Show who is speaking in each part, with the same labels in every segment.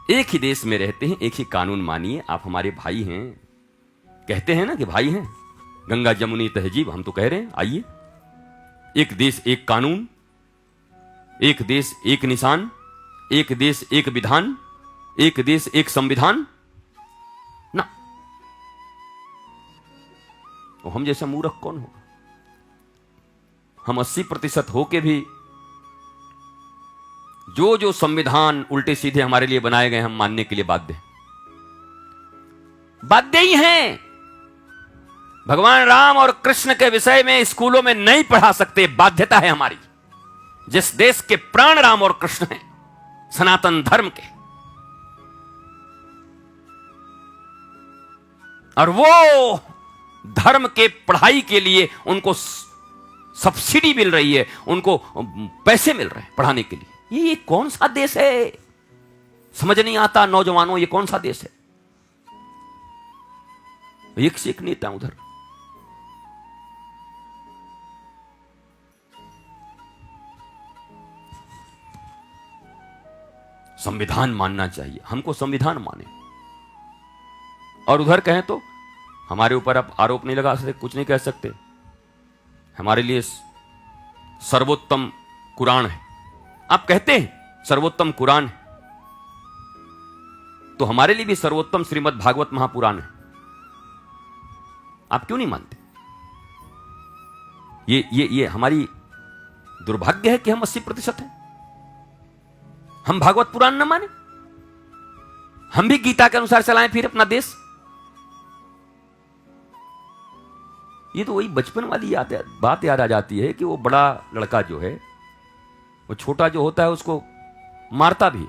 Speaker 1: एक ही देश में रहते हैं, एक ही कानून मानिए, आप हमारे भाई हैं। कहते हैं ना कि भाई हैं, गंगा जमुनी तहजीब, हम तो कह रहे हैं आइए। एक देश एक कानून, एक देश एक निशान, एक देश एक विधान, एक देश एक संविधान ना। तो हम जैसा मूर्ख कौन होगा? हम 80% होके भी जो जो संविधान उल्टे सीधे हमारे लिए बनाए गए हम मानने के लिए बाध्य ही हैं। भगवान राम और कृष्ण के विषय में स्कूलों में नहीं पढ़ा सकते, बाध्यता है हमारी। जिस देश के प्राण राम और कृष्ण हैं, सनातन धर्म के, और वो धर्म के पढ़ाई के लिए उनको सब्सिडी मिल रही है, उनको पैसे मिल रहे हैं पढ़ाने के लिए। ये कौन सा देश है? समझ नहीं आता नौजवानों, ये कौन सा देश है? एक से एक नेता उधर। संविधान मानना चाहिए, हमको संविधान माने। और उधर कहें तो हमारे ऊपर आप आरोप नहीं लगा सकते, कुछ नहीं कह सकते। हमारे लिए सर्वोत्तम कुरान है, आप कहते हैं सर्वोत्तम कुरान है, तो हमारे लिए भी सर्वोत्तम श्रीमद् भागवत महापुराण है। आप क्यों नहीं मानते? ये हमारी दुर्भाग्य है कि हम 80% हैं। हम भागवत पुराण न माने, हम भी गीता के अनुसार चलाएं फिर अपना देश। ये तो वही बचपन वाली बात याद आ जाती है कि वो बड़ा लड़का जो है, वो छोटा जो होता है उसको मारता भी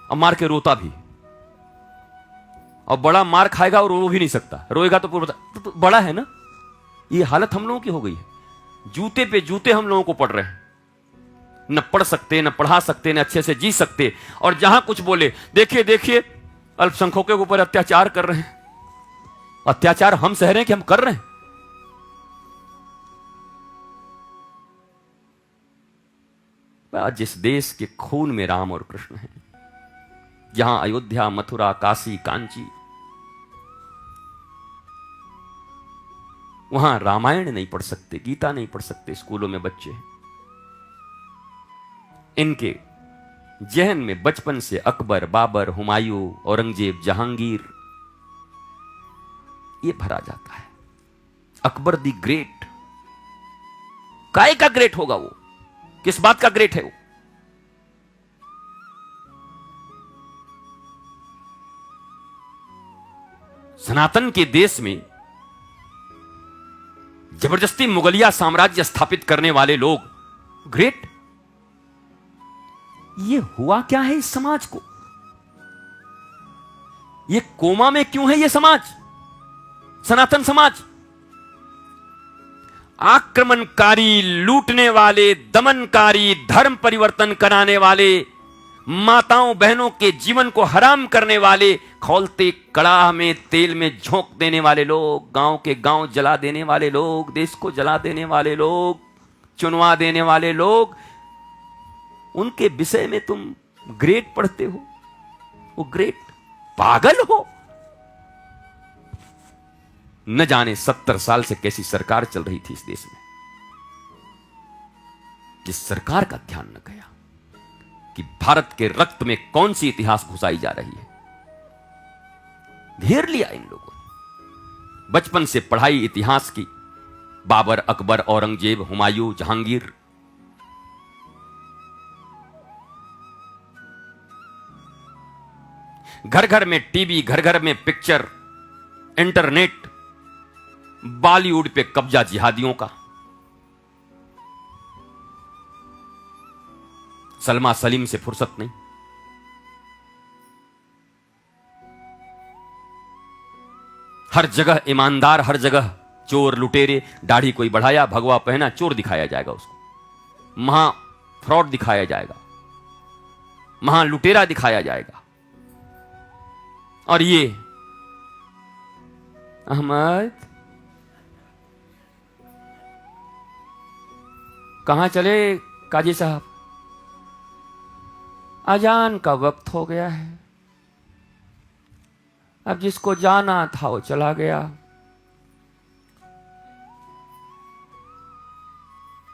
Speaker 1: और मार के रोता भी, और बड़ा मार खाएगा और रो भी नहीं सकता, रोएगा तो पूरा तो बड़ा है ना। ये हालत हम लोगों की हो गई है। जूते पे जूते हम लोगों को पड़ रहे हैं, न पढ़ सकते, न पढ़ा सकते, न अच्छे से जी सकते। और जहां कुछ बोले, देखिए देखिए अल्पसंख्यकों के ऊपर अत्याचार कर रहे हैं। अत्याचार हम सह रहे हैं कि हम कर रहे हैं? जिस देश के खून में राम और कृष्ण हैं, जहां अयोध्या, मथुरा, काशी, कांची, वहां रामायण नहीं पढ़ सकते, गीता नहीं पढ़ सकते स्कूलों में बच्चे। इनके जहन में बचपन से अकबर, बाबर, हुमायूं, औरंगजेब, जहांगीर ये भरा जाता है। अकबर दी ग्रेट, काय का ग्रेट होगा वो? किस बात का ग्रेट है वो? सनातन के देश में जबरदस्ती मुगलिया साम्राज्य स्थापित करने वाले लोग ग्रेट। ये हुआ क्या है इस समाज को? ये कोमा में क्यों है ये समाज, सनातन समाज? आक्रमणकारी, लूटने वाले, दमनकारी, धर्म परिवर्तन कराने वाले, माताओं बहनों के जीवन को हराम करने वाले, खौलते कड़ाह में तेल में झोंक देने वाले लोग, गांव के गांव जला देने वाले लोग, देश को जला देने वाले लोग, चुनवा देने वाले लोग, उनके विषय में तुम ग्रेट पढ़ते हो? वो ग्रेट पागल हो? न जाने 70 साल से कैसी सरकार चल रही थी इस देश में, जिस सरकार का ध्यान न गया कि भारत के रक्त में कौन सी इतिहास घुसाई जा रही है। घेर लिया इन लोगों ने बचपन से पढ़ाई इतिहास की, बाबर, अकबर, औरंगजेब, हुमायूं, जहांगीर। घर घर में टीवी, घर घर में पिक्चर, इंटरनेट, बॉलीवुड पे कब्जा जिहादियों का। सलमा सलीम से फुर्सत नहीं। हर जगह ईमानदार, हर जगह चोर लुटेरे। दाढ़ी कोई बढ़ाया, भगवा पहना, चोर दिखाया जाएगा उसको, महा फ्रॉड दिखाया जाएगा, महा लुटेरा दिखाया जाएगा। और ये अहमद कहां चले काजी साहब? अजान का वक्त हो गया है। अब जिसको जाना था वो चला गया।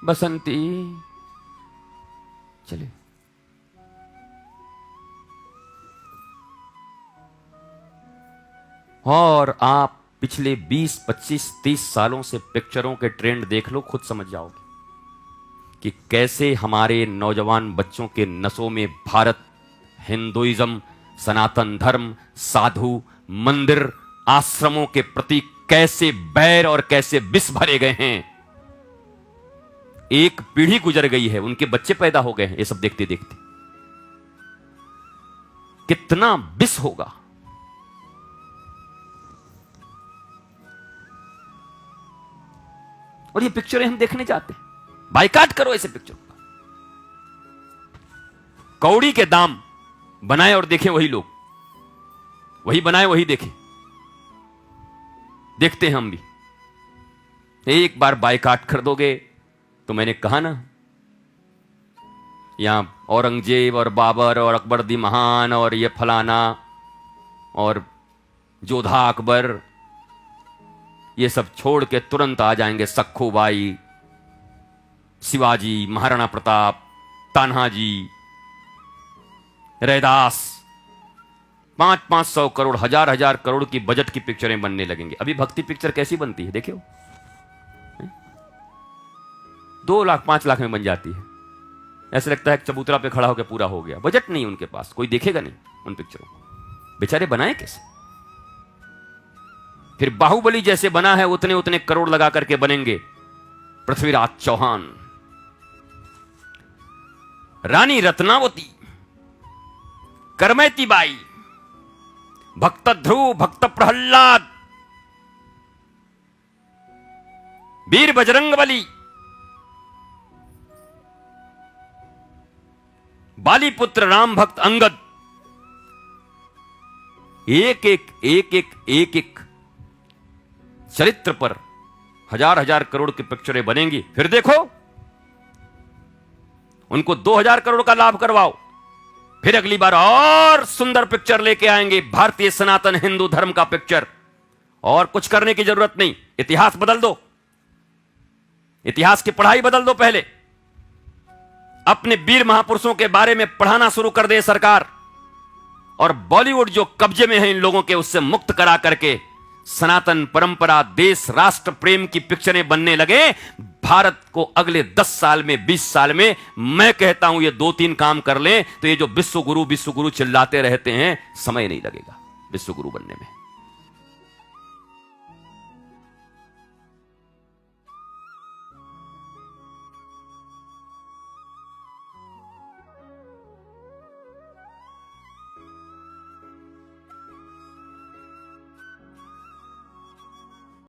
Speaker 1: बसंती चले। और आप पिछले 20, 25, 30 सालों से पिक्चरों के ट्रेंड देख लो, खुद समझ जाओगे कि कैसे हमारे नौजवान बच्चों के नसों में भारत, हिंदुइज्म, सनातन धर्म, साधु, मंदिर, आश्रमों के प्रति कैसे बैर और कैसे विष भरे गए हैं। एक पीढ़ी गुजर गई है, उनके बच्चे पैदा हो गए हैं ये सब देखते देखते। कितना विष होगा। और ये पिक्चरें हम देखने जाते हैं। बाइकाट करो ऐसे पिक्चर का। कौड़ी के दाम बनाए और देखें वही लोग, वही बनाए वही देखें। देखते हैं हम भी। एक बार बाइकाट कर दोगे तो मैंने कहा ना, यहां औरंगजेब और बाबर और अकबर दी महान और ये फलाना और जोधा अकबर, ये सब छोड़ के तुरंत आ जाएंगे सखूबाई, शिवाजी, महाराणा प्रताप, तान्हाजी, रैदास। 500 करोड़, हजार करोड़ की बजट की पिक्चरें बनने लगेंगे। अभी भक्ति पिक्चर कैसी बनती है देखियो, 2 लाख 5 लाख में बन जाती है। ऐसे लगता है चबूतरा पे खड़ा होकर पूरा हो गया। बजट नहीं उनके पास, कोई देखेगा नहीं उन पिक्चरों को। बेचारे बनाए कैसे? फिर बाहुबली जैसे बना है उतने उतने करोड़ लगा करके बनेंगे। पृथ्वीराज चौहान, रानी रत्नावती, करमैती बाई, भक्त ध्रुव, भक्त प्रहलाद, वीर बजरंगबली, बाली पुत्र राम भक्त अंगद। एक एक चरित्र पर हजार करोड़ की पिक्चरें बनेंगी। फिर देखो, उनको 2000 करोड़ का लाभ करवाओ, फिर अगली बार और सुंदर पिक्चर लेके आएंगे, भारतीय सनातन हिंदू धर्म का पिक्चर। और कुछ करने की जरूरत नहीं, इतिहास बदल दो, इतिहास की पढ़ाई बदल दो। पहले अपने वीर महापुरुषों के बारे में पढ़ाना शुरू कर दे सरकार, और बॉलीवुड जो कब्जे में है इन लोगों के, उससे मुक्त करा करके सनातन परंपरा, देश, राष्ट्र प्रेम की पिक्चरें बनने लगे। भारत को अगले 10 साल में, 20 साल में, मैं कहता हूं ये 2-3 काम कर लें तो ये जो विश्व गुरु चिल्लाते रहते हैं, समय नहीं लगेगा विश्व गुरु बनने में।